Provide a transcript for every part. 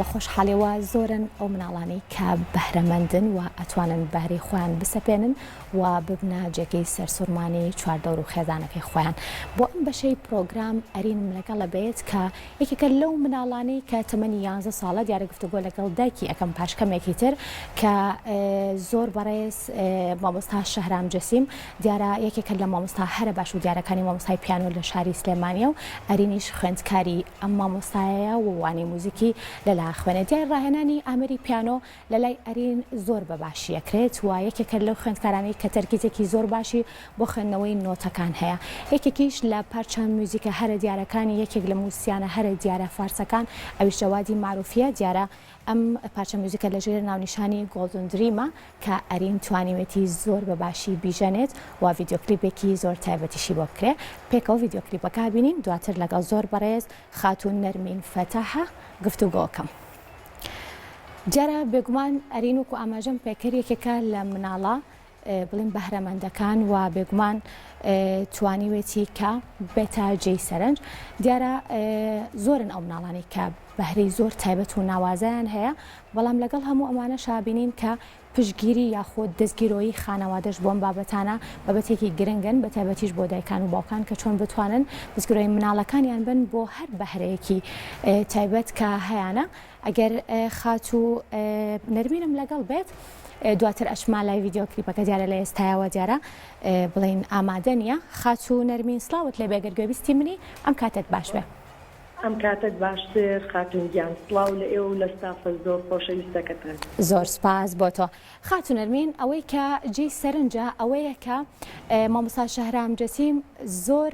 بەخۆشحاڵیەوە زۆرن ئەو مناڵانی کە بەهرەمەندن و ئەتوانن بەهرەی خۆیان بسەپێنن و ببنە جێگەی سەرسوورمانی چواردەور و خێزانەکەی خۆیان. بۆ ئەم بەشەی پرۆگرام ئەرین لەگەڵە بێت کە یەکێکە لەو مناڵانەی کە تەمەنی 11 ساڵە دیارە گفتوگۆ لەگەڵ دایکی ئەەکەم پاشکەمێکی تر کە زۆر بەڕێز مامۆستا شەهرام جەسیم دیارە یەکێکە لە مامۆستا هەرە باش و دیارەکانی مامۆستای پیانۆ لە شاری سلێمانیە و ئەرینیش خوێندکاری ئەم مامۆستایە و وانی موزیکی لەلا خوێنێت. دیار ڕاهێنانی ئامەری پیانۆ لە لای ئەرین زۆر بەباشی ئەکرێت و یەکێکە لەو خوێندکارانەی کە تەرکیزێکی زۆر باشی بۆ خوێندنەوەی نۆتەکان هەیە. یەکێکیش لە پارچە موزیکە هەرە دیارەکانی یەکێک لە موسیانە هەرە دیارە فارسەکان ئەویش جەوادی معروفیە. دیارە ئەم پارچە موزیکە لەژێر ناونیشانی گۆڵدن دریمە کە ئەرین توانیوێتی زۆر بەباشی بیژەنێت و ڤیدیۆکلیپێکی زۆر تایبەتیشی بۆ بکرێ. پێکەوە ڤیدیۆکلیپەکە بینین دواتر لەگەڵ زۆر بەڕێز خاتون نەرمین فەتەحە گفتوگۆکەم. جارە بێگومان ئەرین وەکو ئاماژەم پێکرد یەکێکە لە مناڵە بڵین بەهرەمەندەکان و بێگومان توانیوێتی کە بێتە جێی سەرنج. دیارە زۆرن ئەو مناڵانی کە بەهرەی زۆر تایبەت و ناوازیان هەیە، بەڵام لەگەڵ هەموو ئەمانە شابینین کە پشتگیری یاخۆ دەستگیرۆیی خانەوادەش بۆم بابەتانە بابەتێکی گرنگن بە تایبەتیش بۆ دایکان و باوکان کە چۆن بتوانن دەستگیرۆی مناڵەکانیان بن بۆ هەر بەهرەیەکی تایبەت کە هەیەە. ئەگەر خات و نەرمینم لەگەڵ بێت دواتر ئەشما لای ڤیدیۆکلیپەکە دیارە لە ئێستایەوە دیارە بڵین ئامادە نییە. خات و نەرمین سڵاوت لێ بێگەر گوێبیستی منی ئەم کاتت باش بێ. ئەم کاتت باشتر خاتون گیان سڵاو لە ئێوە لە ستافە زۆر خۆشەویستەکەتان. زۆر سپاس بۆ تۆ. خاتون نەرمین ئەوەی کە جێی سەرنجە ئەوەیە کە مامۆستا شەهرام جەسیم زۆر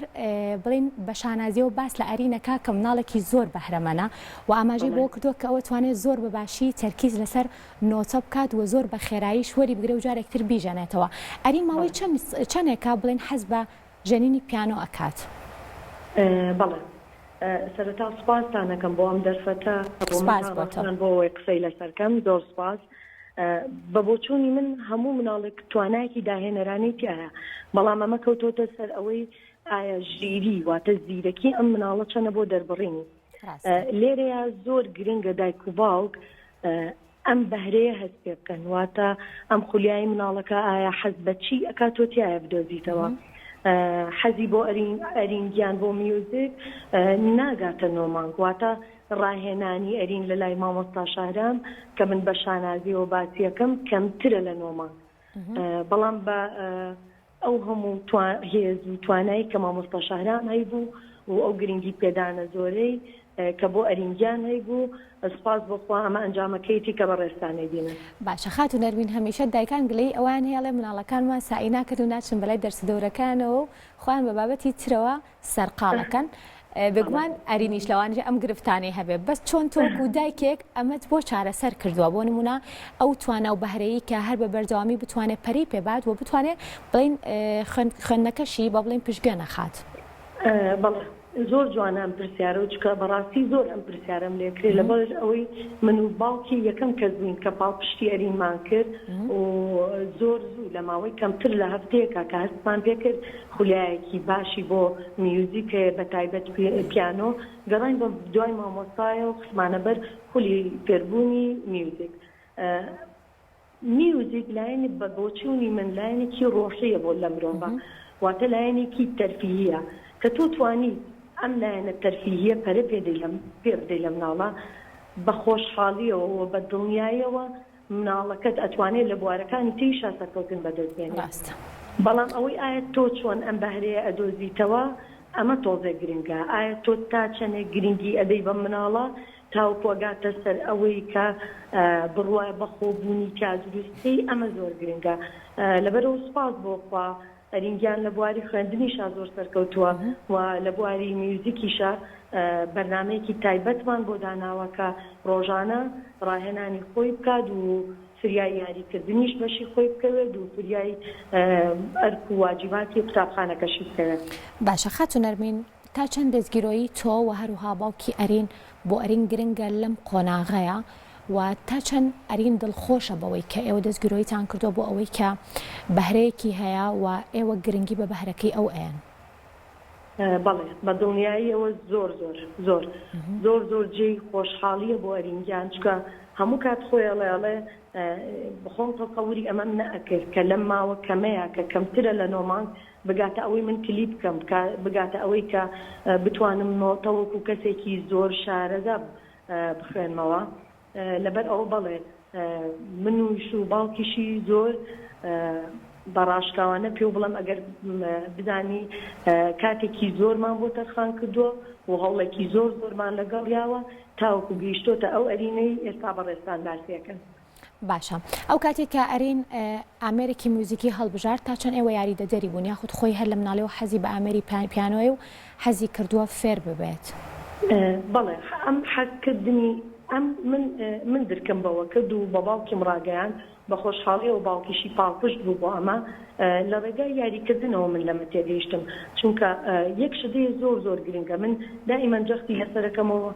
بڵین بە شانازیەوە باس لە ئەرینەکە کە مناڵێکی زۆر بەهرەمەنە و ئاماژەی بۆ کردووە کە ئەوە توانێت زۆر بەباشی تەرکیز لەسەر نۆتە بکات و زۆر بە خێرایی شوەری بگرێ و جارێکتر بیژەنێتەوە. ئەرین ماوەی چەندێکە بڵین حەز بە ژەنینی پیانۆ ئەکات؟ بەڵێ سەرەتا سوپاسانەکەم بۆ ئەم دەرفەتە بۆ ئەوەی قسەی لەسەرکەم زۆر سوپاس. بە بۆچوونی من هەموو مناڵێک توانایەکی داهێنەرانی تایە، بەڵام ئەمە کەوتۆتە سەر ئەوەی ئایا ژیری واتە زیرەکی ئەم مناڵە چەنە بۆ دەربڕینی. لێرەیە زۆر گرنگە دایک و باوک ئەم بەهرەیە هەست پێ بکەن، واتە ئەم خولیای مناڵەکە ئایا حەز بە چی ئەکاتۆتیایە بدۆزیتەوە. حەزی بۆ ئەرینگیان بۆ میوزیک ناگاتە نۆمانگ، واتە ڕاهێنانی ئەرین لە لای مامۆستا شەهرام کە من بە شانازیەوە باسیەکەم کەمترە لە نۆمانگ، بەڵام بە ئەو هەموو هێز و توانایی کە مامۆستا شەهرام هەیبوو و ئەو گرنگی پێدانە زۆرەی کە بۆ ئەرینگیان هەیبوو، سپاس بۆخوا ئەمە ئەنجامەکەیتی کە بە ڕێستانەی بینن. باشە خات و نەرمین هەمیشە دایکان گلەی ئەوان هێڵێ مناڵەکانمان سائی ناکرد و ناچن بەلای دەرس دەورەکانەوە و خۆیان بە بابەتی ترەوە سەرقاڵەکەن. بگومان ئەرینیش لەوانژە ئەم گرفتانەی هەبێ، بەس چۆن تۆکو دایکێک ئەمەت بۆ چارەسەر کردووە بۆ نمونە ئەو توانە و بەهرەیە کە هەر بە بەردەوامی بتوانێت پەری پێبات و بتوانێت بڵین خوێندنەکەشی بە بڵین پشتگوێ نەخات. بەڵێ زۆر جوانە ئەم پرسیارە و چکە بەڕاستی زۆر ئەم پرسیارەم لێکرێت لەبەر ئەوەی من و باوکی یەکەم کەس بووین کە پاڵپشتی ئەرینمان کرد و زۆر زوو لە ماوەی کەمتر لە هەفتەیەکە کە هەستمان پێکرد خولیایەکی باشی بۆ میوزیکە بە تایبەت پیانۆ گەڕین بە دوای مامۆستایە و قسمانە بەر خولی فێربوونی میوزیک لایەنی بە بۆچوونی من لایەنێکی ڕۆشەیە بۆ لە مرۆڤە، واتە لایەنێکی تەرفیهیە کە تۆ توانی ئەم لایەنە تەرفیهیە پەرە پێ بدەی لە مناڵە بە خۆشحاڵیەوە بە دڵنیاییەوە مناڵەکەت ئەتوانێت لە بوارەکانی تێیشا سەرکەوتن بەدەستبێنێت. بەڵام ئەوەی ئایا تۆ چۆن ئەم بەهرەیە ئەدۆزیتەوە ئەمە تۆزێک گرنگە. ئایا تۆ تا چەندێک گرنگی ئەدەی بە مناڵە تاوەکوەگاتە سەر ئەوەی کە بڕوایە بە خۆبوونی کازدروستی ئەمە زۆر گرنگە. لەبەرەوە سوپاس بۆخوا ئەرینگیان لە بواری خوێندنیشا زۆر سەرکەوتووە و لە بواری میوزیکیشە بەرنامەیەکی تایبەتمان بۆ داناوە کە ڕۆژانە ڕاهێنانی خۆی بکات و فریای یاریکردنیش بەشی خۆی بکەوێت و فریای ئەرک و واجیباتی قوتابخانەکەشی بکەوێت. باشە خات و نەرمین تا چەند دەستگیرۆیی تۆ و هەروها باوکی ئەرین بۆ ئەرین گرنگە لەم قۆناغەیە و تا چەند ئەرین دڵخۆشە بەوەی کە ئێوە دەستگیرۆیتان کردو بۆ ئەوەی کە بەهرەیەکی هەیە و ئێوە گرنگی بە بەهرەکەی ئەو ئەیان؟ بەڵێ بە دڵنیاییەوە زۆر جێی خۆشحاڵیە بۆ ئەرینگیان چکە هەموو کات خۆیڵێڵێ بخۆم تەسەوری ئەمەم نەئەکرد کە لەم ماوە کەمەیە کە کەمترە لە نۆمان بگاتە ئەوەی من کلیپ بکەم بگاتە ئەوەی کە بتوانم نۆتەوەکو کەسێکی زۆر شارەزا بخوێنمەوە لەبەر ئەوە بەڵێ من و باوکیشی زۆر بەڕاشکاوانە پێ بڵم ئەگەر بدانی کاتێکی زۆرمان بۆ تەرخان کردووە و هەوڵێکی زۆرمان لەگەڵیاوە تاوەکو گەیشتۆتە ئەو ئەرینەی ئێستا بەڕێستان باسیەکەن. باشە ئەو کاتێک کە ئەرین ئامێرێکی موزیکی هەڵبژارد تا چەند ئێوە یاریدەدەری بوون یاخود خۆی هەر لە مناڵەوە حەزی بە ئامێری پیانۆی و حەزی کردووە فێر ببێت. بەڵێ ئەم حەزکردنی من درکم بەوە کرد و بە باوکیم ڕاگەیان بە خۆشحاڵی و باوکیشی پاڵپشت بوو بۆ ئەمە لە ڕێگای یاریکردنەوە من لەمە تێگەیشتم چونکە یەک شتەیە زۆر گرنگە من دائیمەن جەختی لەسەرەکەمەوە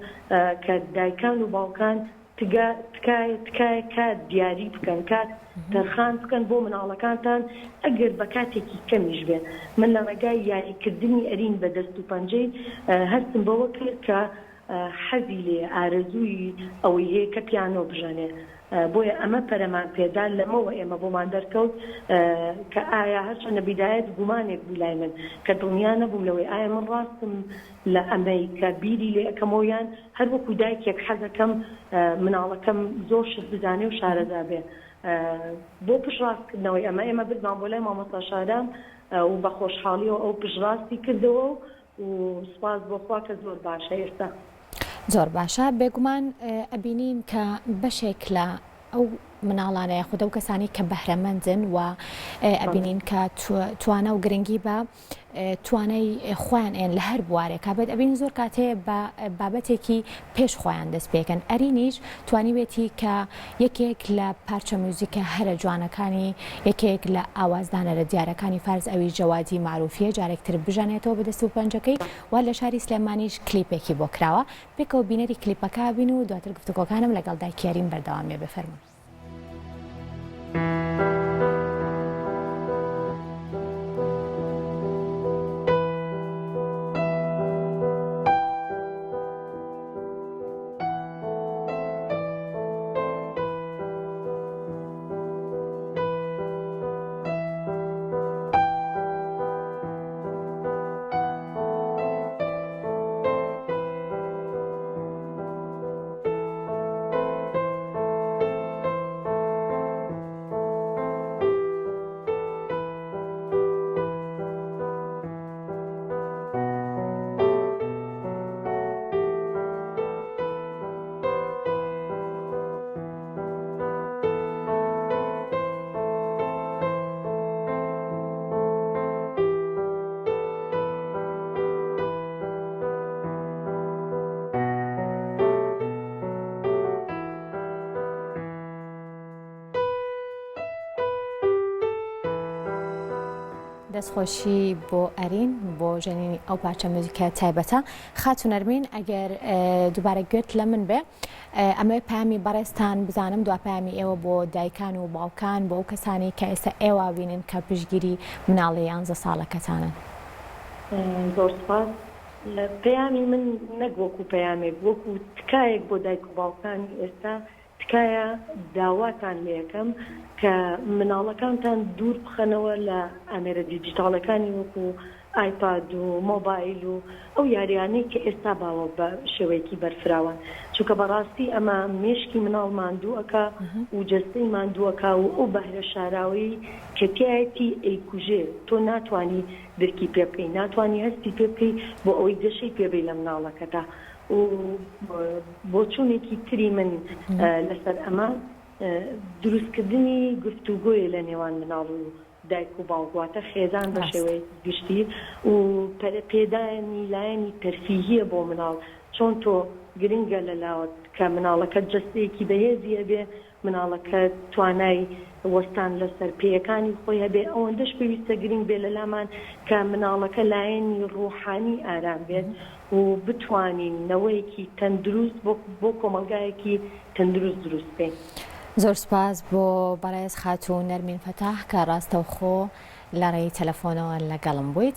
کە دایکان و باوکان تکایە کات دیاری بکەن کات تەرخان بکەن بۆ مناڵەکانتان ئەگەر بە کاتێکی کەمیش بێت من لە ڕێگای یاریکردنی ئەرین بە دەست و پەنجەی هەستم بەوە کرد کە حەزی لێ ئارەزووی ئەوەی هەیە کە پیانۆ بژەنێ بۆیە ئەمە پەرەمان پێدان لەمەوە ئێمە بۆمان دەرکەوت کە ئایا هەرچەنە بیدایەت گومانێک بوو لای من کە دڵنیا نەبووم لەوەی ئایا من ڕاستم لە ئەمەی کە بیری لێ ئەەکەمەوەیان هەر وەکو دایکێک حەزەکەم مناڵەکەم زۆر شت بزانێ و شارەزا بێ بۆ پشڕاستکردنەوەی ئێمە بردمان بۆ لای مامۆستا شادام و بە خۆشحاڵیەوە ئەو پشڕاستی کردەوە و سپاس بۆخوا کە زۆر باشە ئێستا. زۆر باشە بێگومان ئەبینین کە بەشێک لە ئەو مناڵانە یاخود ئەو کەسانی کە بەهرەمەندن و ئەبینین کە توانە و گرنگی بە توانای خۆیان لە هەر بوارێک بێت ئەبین زۆر کاتەیە بە بابەتێکی پێش خۆیان دەست پێکەن ئەرینیش توانیوێتی کە یەکێک لە پارچە موزیکە هەرە جوانەکانی یەکێک لە ئاوازدانەرە دیارەکانی فارز ئەوی جەوادی معروفیە جارێکتر بژانێتەوە بەدەست و پەنجەکەی و لە شاری سلێمانیش کلیپێکی بۆ کراوە پێکەوە بینەری کلیپەکە بین و دواتر گفتوگۆکانم لەگەڵ دایکی ئەرین بەردەوامێ بفەرمون. دەستخۆشی بۆ ئەرین بۆ ژەنینی ئەو پارچە موزیکە تایبەتە خاتون ئەرمین ئەگەر دووبارە گوێت لە من بێ ئەمە پامی بەڕێستان بزانم دوا پامی ئێوە بۆ دایکان و باوکان بۆ ئەو کەسانی کە ئێستا ئێوە بینن کە پشگیری مناڵی 11 ساڵەکەتانن. زۆر سپاس. پەیامی من نەک وەکو پەیامێک وەکو تکایەک بۆ دایک و باوکانی ئێستا تکایە داواتان لێ یەکەم کە مناڵەکانتان دوور بخەنەوە لە ئەمێرە دیجیتاڵەکانی وەکو ئایپاد و مۆبایل و ئەو یاریانەی کە ئێستا باوە بە شێوەیەکی بەرفراوان چونکە بەڕاستی ئەمە مێشکی مناڵ ماندووەکە و جەستەی ماندووەکە و ئەو بەهرە شاراوی کە تایەتی ئەیکوژێ تۆ ناتوانی درکی پێ بکەی ناتوانی هەستی پێ بکەی بۆ ئەوەی گەشەی پێبێ لە مناڵەکەتا و بۆ چوونێکی تری من لەسەر ئەمە دروستکردنی گفتوگۆیە لە نێوان مناڵ و دایک و باوکواتە خێزان بە شێوەیە گشتی و پێدانی لایەنی تەرفیهیە بۆ مناڵ چۆن تۆ گرنگە لەلاوت کە مناڵەکە جەستەیەکی بەهێزی هەبێ مناڵەکە توانای وەستان لەسەر پێیەکانی خۆی هەبێ ئەوەندەش پێویستە گرنگ بێ لە لامان کە مناڵەکە لایەنی ڕوحانی ئارام بێت و بتوانین نەوەیەکی تەندروست بۆ کۆمەلگایەکی تەندروست دروست بێ. زۆر سپاس بۆ بەڕێز خاتوون نەرمین فەتاح کە ڕاستەوخۆ لە ڕێی تەلەفۆنەوە لەگەڵم بوویت.